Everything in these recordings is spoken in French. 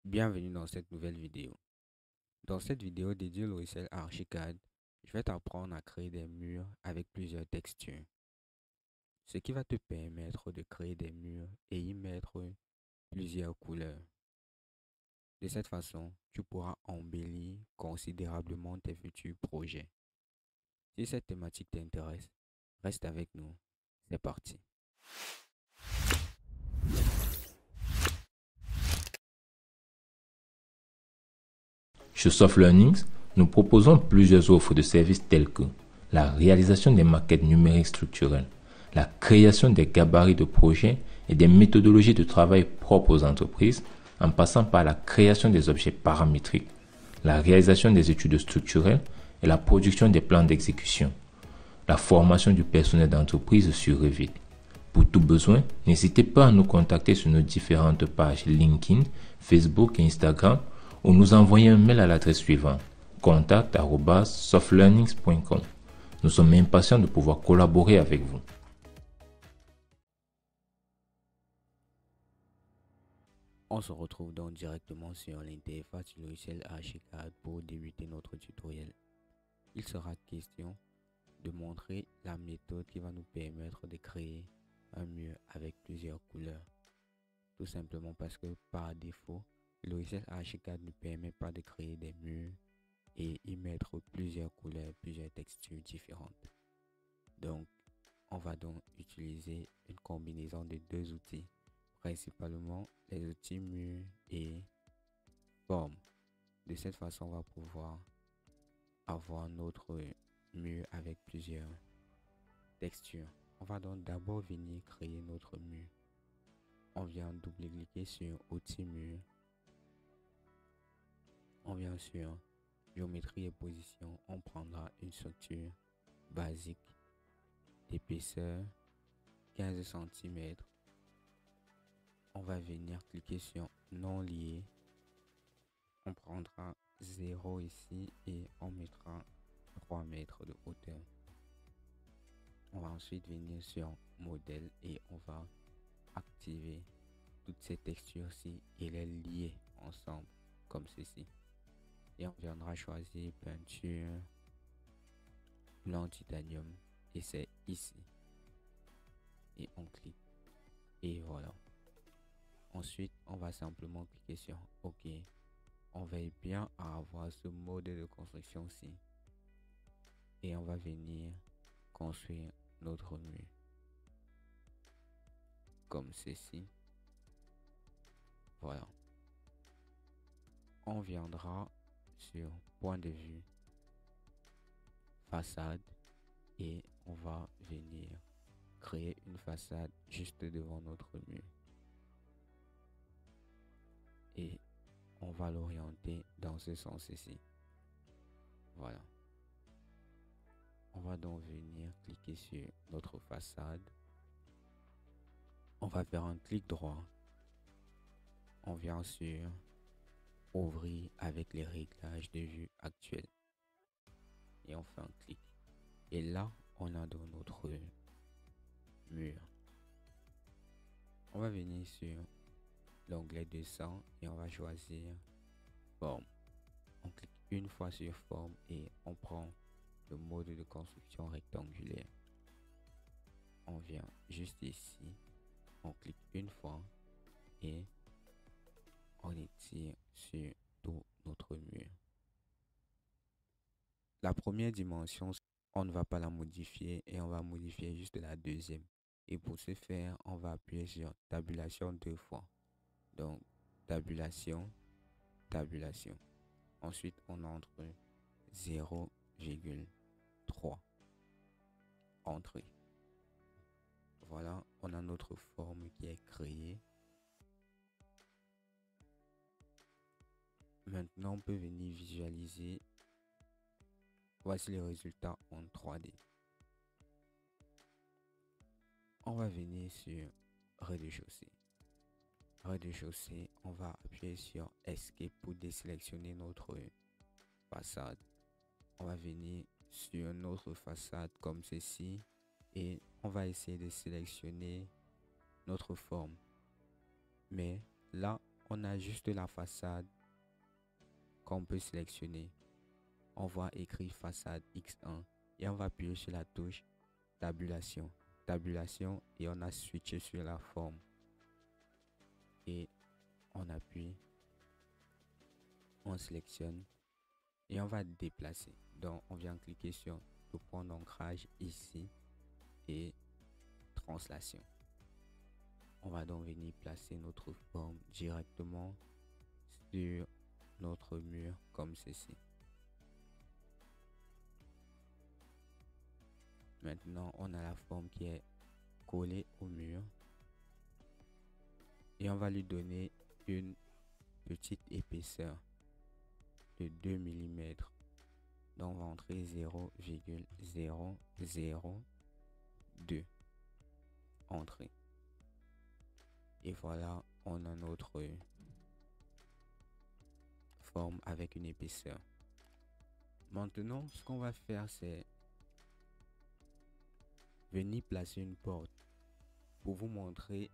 Bienvenue dans cette nouvelle vidéo. Dans cette vidéo dédiée au logiciel Archicad, je vais t'apprendre à créer des murs avec plusieurs textures. Ce qui va te permettre de créer des murs et y mettre plusieurs couleurs. De cette façon, tu pourras embellir considérablement tes futurs projets. Si cette thématique t'intéresse, reste avec nous. C'est parti. Chez Soft Learnings, nous proposons plusieurs offres de services telles que la réalisation des maquettes numériques structurelles, la création des gabarits de projets et des méthodologies de travail propres aux entreprises, en passant par la création des objets paramétriques, la réalisation des études structurelles et la production des plans d'exécution, la formation du personnel d'entreprise sur Revit. Pour tout besoin, n'hésitez pas à nous contacter sur nos différentes pages LinkedIn, Facebook et Instagram ou nous envoyer un mail à l'adresse suivante contact@softlearnings.com. Nous sommes impatients de pouvoir collaborer avec vous. On se retrouve donc directement sur l'interface du logiciel Archicad pour débuter notre tutoriel. Il sera question de montrer la méthode qui va nous permettre de créer un mur avec plusieurs couleurs. Tout simplement parce que par défaut, le logiciel Archicad ne permet pas de créer des murs et y mettre plusieurs couleurs, plusieurs textures différentes. Donc, on va donc utiliser une combinaison de deux outils, principalement les outils mur et forme. De cette façon, on va pouvoir avoir notre mur avec plusieurs textures. On va donc d'abord venir créer notre mur. On vient double-cliquer sur outils mur. On vient sur géométrie et position. On prendra une structure basique d'épaisseur 15 cm. On va venir cliquer sur non lié. On prendra 0 ici et on mettra 3 mètres de hauteur. On va ensuite venir sur modèle et on va activer toutes ces textures-ci et les lier ensemble comme ceci. Et on viendra choisir peinture blanc titanium et c'est ici. Et on clique. Et voilà. Ensuite, on va simplement cliquer sur OK. On veille bien à avoir ce mode de construction-ci. Et on va venir construire notre mur. Comme ceci. Voilà. On viendra sur point de vue façade et on va venir créer une façade juste devant notre mur. Et on va l'orienter dans ce sens ici. Voilà. On va donc venir cliquer sur notre façade. On va faire un clic droit. On vient sur ouvrir avec les réglages de vue actuels. Et on fait un clic. Et là, on a dans notre mur. On va venir sur l'onglet descend et on va choisir forme. On clique une fois sur forme et on prend le mode de construction rectangulaire. On vient juste ici, on clique une fois et on étire sur tout notre mur. La première dimension, on ne va pas la modifier et on va modifier juste la deuxième. Et pour ce faire, on va appuyer sur tabulation deux fois. Donc, tabulation, tabulation. Ensuite, on entre 0,3. Entrée. Voilà, on a notre forme qui est créée. Maintenant, on peut venir visualiser. Voici les résultats en 3D. On va venir sur rez-de-chaussée. Rez-de-chaussée, on va appuyer sur Escape pour désélectionner notre façade. On va venir sur notre façade comme ceci et on va essayer de sélectionner notre forme. Mais là, on a juste la façade qu'on peut sélectionner. On va écrire façade X1 et on va appuyer sur la touche tabulation. Tabulation et on a switché sur la forme. Et on appuie, on sélectionne et on va déplacer. Donc on vient cliquer sur le point d'ancrage ici et translation. On va donc venir placer notre forme directement sur notre mur comme ceci. Maintenant, on a la forme qui est collée au mur et on va lui donner une petite épaisseur de 2 mm. Donc, on va entrer 0,002. Entrée. Et voilà, on a notre forme avec une épaisseur. Maintenant, ce qu'on va faire, c'est venir placer une porte pour vous montrer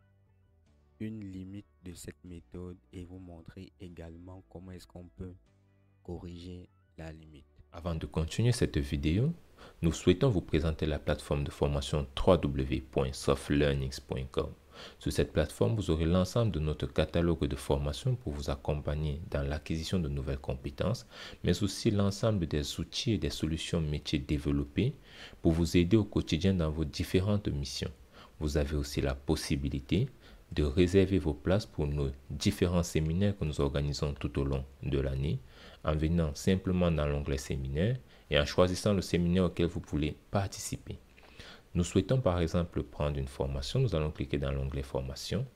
une limite de cette méthode et vous montrer également comment est-ce qu'on peut corriger la limite. Avant de continuer cette vidéo, nous souhaitons vous présenter la plateforme de formation www.softlearnings.com. Sur cette plateforme, vous aurez l'ensemble de notre catalogue de formations pour vous accompagner dans l'acquisition de nouvelles compétences, mais aussi l'ensemble des outils et des solutions métiers développées pour vous aider au quotidien dans vos différentes missions. Vous avez aussi la possibilité de réserver vos places pour nos différents séminaires que nous organisons tout au long de l'année, en venant simplement dans l'onglet séminaire et en choisissant le séminaire auquel vous voulez participer. Nous souhaitons par exemple prendre une formation, nous allons cliquer dans l'onglet formation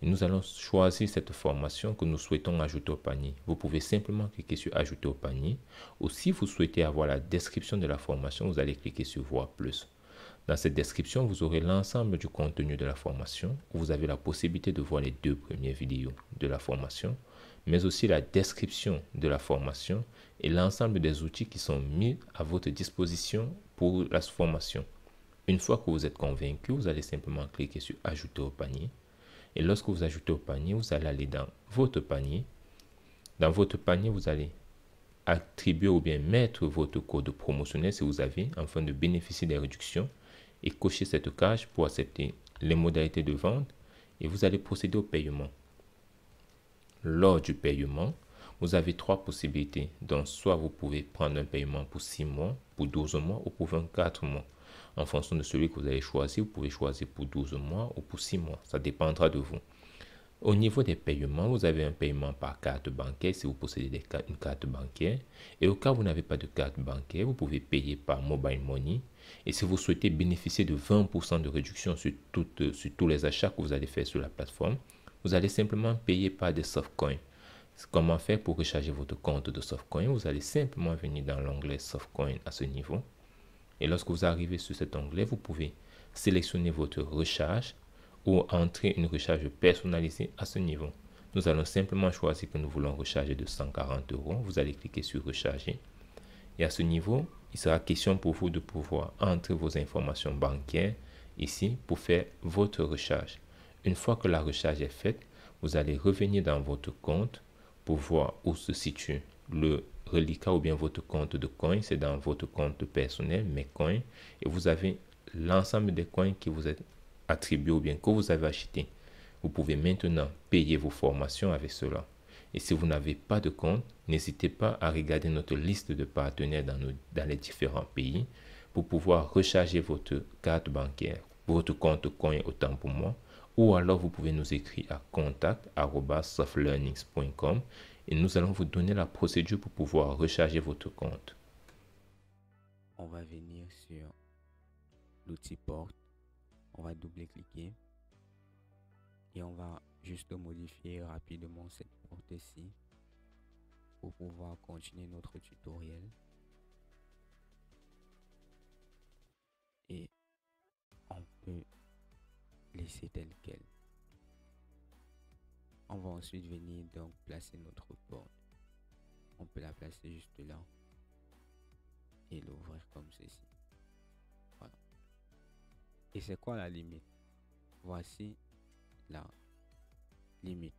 et nous allons choisir cette formation que nous souhaitons ajouter au panier. Vous pouvez simplement cliquer sur ajouter au panier ou si vous souhaitez avoir la description de la formation, vous allez cliquer sur voir plus. Dans cette description, vous aurez l'ensemble du contenu de la formation. Vous avez la possibilité de voir les 2 premières vidéos de la formation, mais aussi la description de la formation et l'ensemble des outils qui sont mis à votre disposition pour la formation. Une fois que vous êtes convaincu, vous allez simplement cliquer sur ajouter au panier. Et lorsque vous ajoutez au panier, vous allez aller dans votre panier. Dans votre panier, vous allez attribuer ou bien mettre votre code promotionnel si vous avez, afin de bénéficier des réductions, et cocher cette case pour accepter les modalités de vente et vous allez procéder au paiement. Lors du paiement, vous avez 3 possibilités. Donc, soit vous pouvez prendre un paiement pour 6 mois, pour 12 mois ou pour 24 mois. En fonction de celui que vous allez choisir, vous pouvez choisir pour 12 mois ou pour 6 mois. Ça dépendra de vous. Au niveau des paiements, vous avez un paiement par carte bancaire si vous possédez une carte bancaire. Et au cas où vous n'avez pas de carte bancaire, vous pouvez payer par mobile money. Et si vous souhaitez bénéficier de 20% de réduction sur tous les achats que vous allez faire sur la plateforme, vous allez simplement payer par des softcoins. Comment faire pour recharger votre compte de softcoin? Vous allez simplement venir dans l'onglet softcoin à ce niveau. Et lorsque vous arrivez sur cet onglet, vous pouvez sélectionner votre recharge ou entrer une recharge personnalisée à ce niveau. Nous allons simplement choisir que nous voulons recharger de 140 €. Vous allez cliquer sur recharger. Et à ce niveau, il sera question pour vous de pouvoir entrer vos informations bancaires ici pour faire votre recharge. Une fois que la recharge est faite, vous allez revenir dans votre compte pour voir où se situe le reliquat ou bien votre compte de coins. C'est dans votre compte personnel, mes coins. Et vous avez l'ensemble des coins qui vous est attribué ou bien que vous avez acheté. Vous pouvez maintenant payer vos formations avec cela. Et si vous n'avez pas de compte, n'hésitez pas à regarder notre liste de partenaires dans les différents pays pour pouvoir recharger votre carte bancaire, votre compte coin autant pour moi, ou alors vous pouvez nous écrire à contact@softlearnings.com et nous allons vous donner la procédure pour pouvoir recharger votre compte. On va venir sur l'outil porte. On va double-cliquer et on va juste modifier rapidement cette porte-ci pour pouvoir continuer notre tutoriel. Et on peut laisser tel quel. On va ensuite venir donc placer notre porte. On peut la placer juste là et l'ouvrir comme ceci. Voilà. Et c'est quoi la limite? Voici la limite.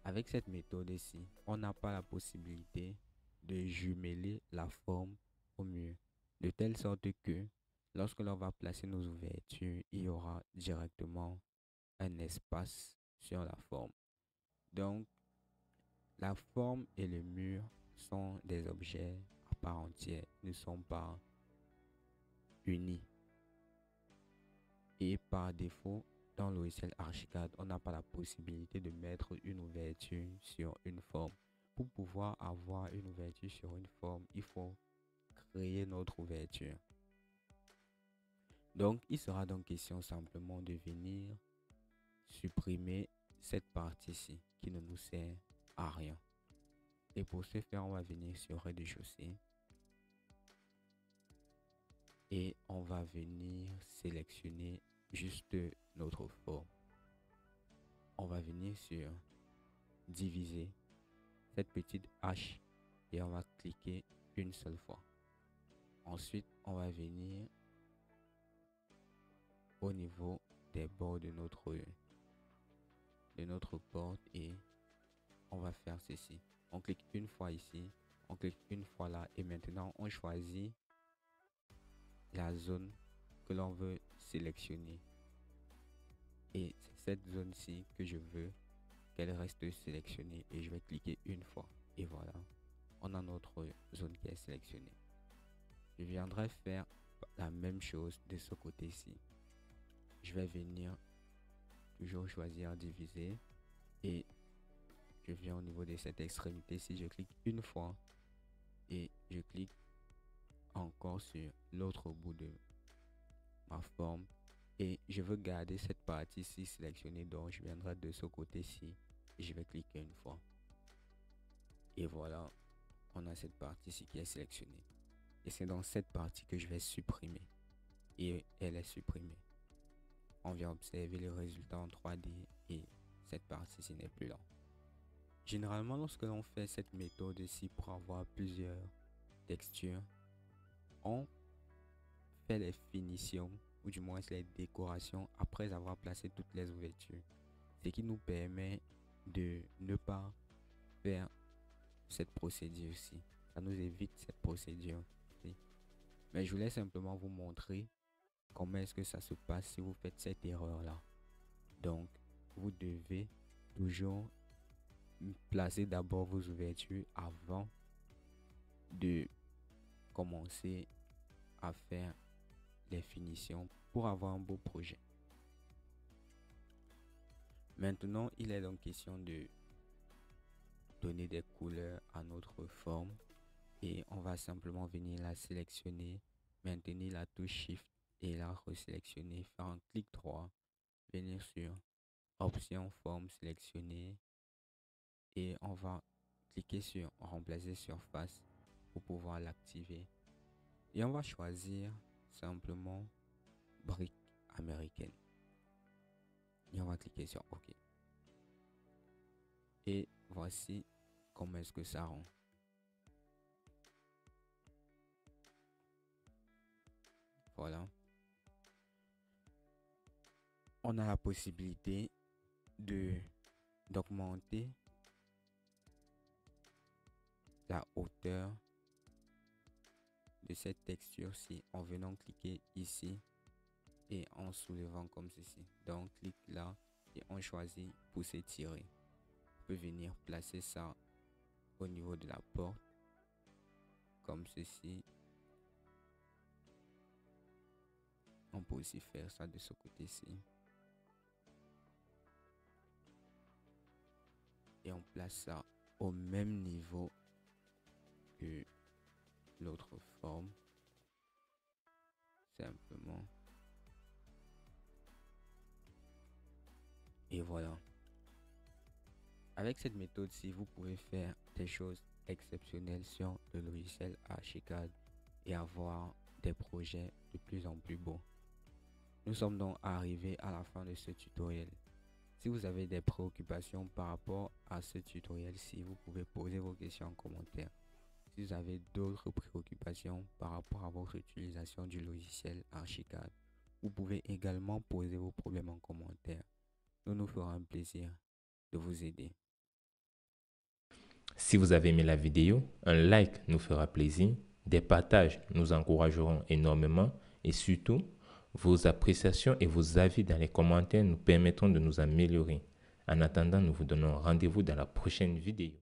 Avec cette méthode ici, on n'a pas la possibilité de jumeler la forme au mur, de telle sorte que lorsque l'on va placer nos ouvertures, il y aura directement un espace sur la forme. Donc, la forme et le mur sont des objets à part entière, ne sont pas unis. Et par défaut, dans le logiciel Archicad, on n'a pas la possibilité de mettre une ouverture sur une forme. Pour pouvoir avoir une ouverture sur une forme, il faut créer notre ouverture. Donc, il sera donc question simplement de venir supprimer cette partie-ci qui ne nous sert à rien. Et pour ce faire, on va venir sur rez-de-chaussée et on va venir sélectionner juste notre forme. On va venir sur diviser, cette petite hache, et on va cliquer une seule fois. Ensuite, on va venir au niveau des bords de notre porte et on va faire ceci. On clique une fois ici, on clique une fois là et maintenant on choisit la zone que l'on veut sélectionner. Et c'est cette zone-ci que je veux qu'elle reste sélectionnée et je vais cliquer une fois et voilà, on a notre zone qui est sélectionnée. Je viendrai faire la même chose de ce côté-ci. Je vais venir toujours choisir diviser et je viens au niveau de cette extrémité. Si je clique une fois et je clique encore sur l'autre bout de ma forme et je veux garder cette partie-ci sélectionnée, donc je viendrai de ce côté-ci et je vais cliquer une fois et voilà, on a cette partie-ci qui est sélectionnée et c'est dans cette partie que je vais supprimer et elle est supprimée. On vient observer le résultat en 3D et cette partie-ci n'est plus là. Généralement, lorsque l'on fait cette méthode ici pour avoir plusieurs textures, on fait les finitions ou du moins les décorations après avoir placé toutes les ouvertures, ce qui nous permet de ne pas faire cette procédure-ci. Ça nous évite cette procédure-ci. Mais je voulais simplement vous montrer comment est-ce que ça se passe si vous faites cette erreur-là. Donc, vous devez toujours placer d'abord vos ouvertures avant de commencer à faire les finitions pour avoir un beau projet. Maintenant, il est donc question de donner des couleurs à notre forme et on va simplement venir la sélectionner, maintenir la touche Shift et la resélectionner, faire un clic droit, venir sur option forme sélectionnée et on va cliquer sur remplacer surface pour pouvoir l'activer et on va choisir simplement brique américaine et on va cliquer sur OK et voici comment est-ce que ça rend. Voilà, on a la possibilité d'augmenter la hauteur de cette texture-ci en venant cliquer ici et en soulevant comme ceci. Donc clique là et on choisit pousser tirer. On peut venir placer ça au niveau de la porte comme ceci. On peut aussi faire ça de ce côté-ci et on place ça au même niveau que l'autre forme simplement et voilà. Avec cette méthode-ci, vous pouvez faire des choses exceptionnelles sur le logiciel Archicad et avoir des projets de plus en plus beaux. Nous sommes donc arrivés à la fin de ce tutoriel. Si vous avez des préoccupations par rapport à ce tutoriel-ci, vous pouvez poser vos questions en commentaire. Si vous avez d'autres préoccupations par rapport à votre utilisation du logiciel Archicad, vous pouvez également poser vos problèmes en commentaire. Nous nous ferons un plaisir de vous aider. Si vous avez aimé la vidéo, un like nous fera plaisir, des partages nous encourageront énormément et surtout, vos appréciations et vos avis dans les commentaires nous permettront de nous améliorer. En attendant, nous vous donnons rendez-vous dans la prochaine vidéo.